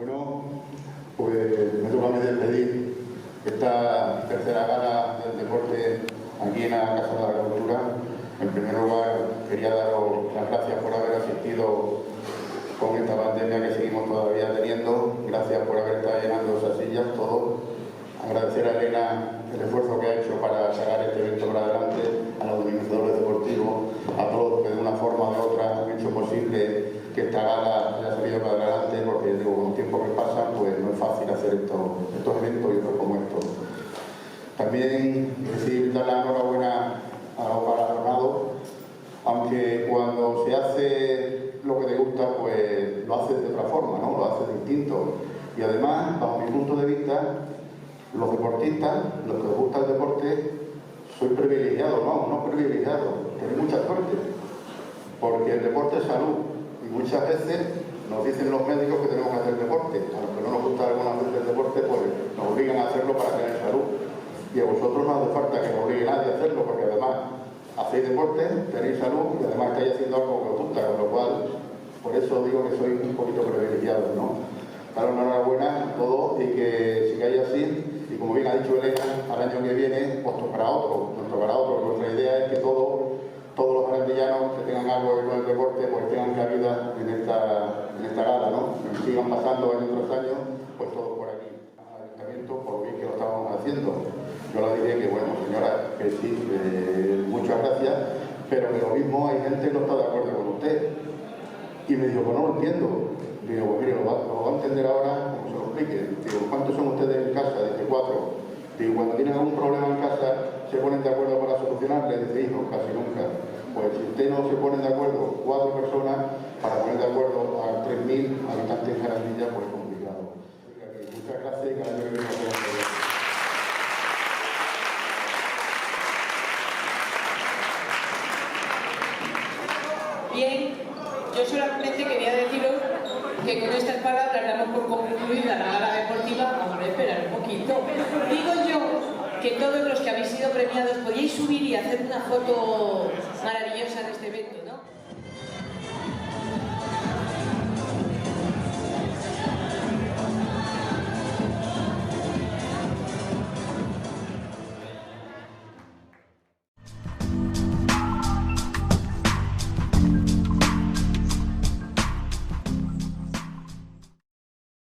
Bueno, pues me toca a mí despedir esta tercera gala del deporte aquí en la Casa de la Agricultura. En primer lugar, quería daros las gracias por haber asistido con esta pandemia que seguimos todavía teniendo. Gracias por haber estado llenando esas sillas, todos. Agradecer a Elena el esfuerzo que ha hecho para sacar este evento para adelante, a los organizadores deportivos, a todos que de una forma o de otra han hecho posible que esta gala haya salido para adelante, porque digo, con el tiempo que pasa, pues no es fácil hacer estos eventos y otros como estos. También decir, dar la enhorabuena a los galardonados, aunque cuando se hace lo que te gusta, pues lo haces de otra forma, ¿no? Lo haces distinto. Y además, bajo mi punto de vista, los deportistas, los que os gusta el deporte, sois privilegiados, no privilegiados, tenéis mucha suerte, porque el deporte es salud. Y muchas veces nos dicen los médicos que tenemos que hacer deporte. A los que no nos gusta algunas veces el deporte, pues nos obligan a hacerlo para tener salud. Y a vosotros no hace falta que os obligue nadie a hacerlo, porque además hacéis deporte, tenéis salud y además estáis haciendo algo que os gusta, con lo cual, por eso digo que sois un poquito privilegiados, ¿no? Daros enhorabuena a todos y que sigáis así. Y como bien ha dicho Elena, al año que viene os tocará otro, nos tocará otro. Nuestra idea es que todos los grandillanos que tengan algo con el deporte, pues tengan cabida en esta gala, ¿no? Que sigan pasando año tras año, pues todos por aquí, al ayuntamiento, por lo bien que lo estábamos haciendo. Yo le dije que, bueno, señora, que sí, muchas gracias, pero que lo mismo hay gente que no está de acuerdo con usted. Y me dijo, pues no lo entiendo. Digo, pues mire, lo va a entender ahora como se lo explique. Digo, ¿cuántos son ustedes en casa? Dice, 4. Digo, cuando tienen algún problema en casa, ¿se ponen de acuerdo para solucionarle? Dice, hijo, casi nunca. Pues si usted no se pone de acuerdo, 4 personas, para poner de acuerdo a 3.000 habitantes en Jarandilla, pues es complicado. Muchas gracias y que el año que viene nos vemos. Bien, yo solamente quería deciros que con estas palabras damos por concluida la gala deportiva. Vamos a esperar un poquito. Digo yo que todos los que habéis sido premiados podíais subir y hacer una foto maravillosa de este evento, ¿no?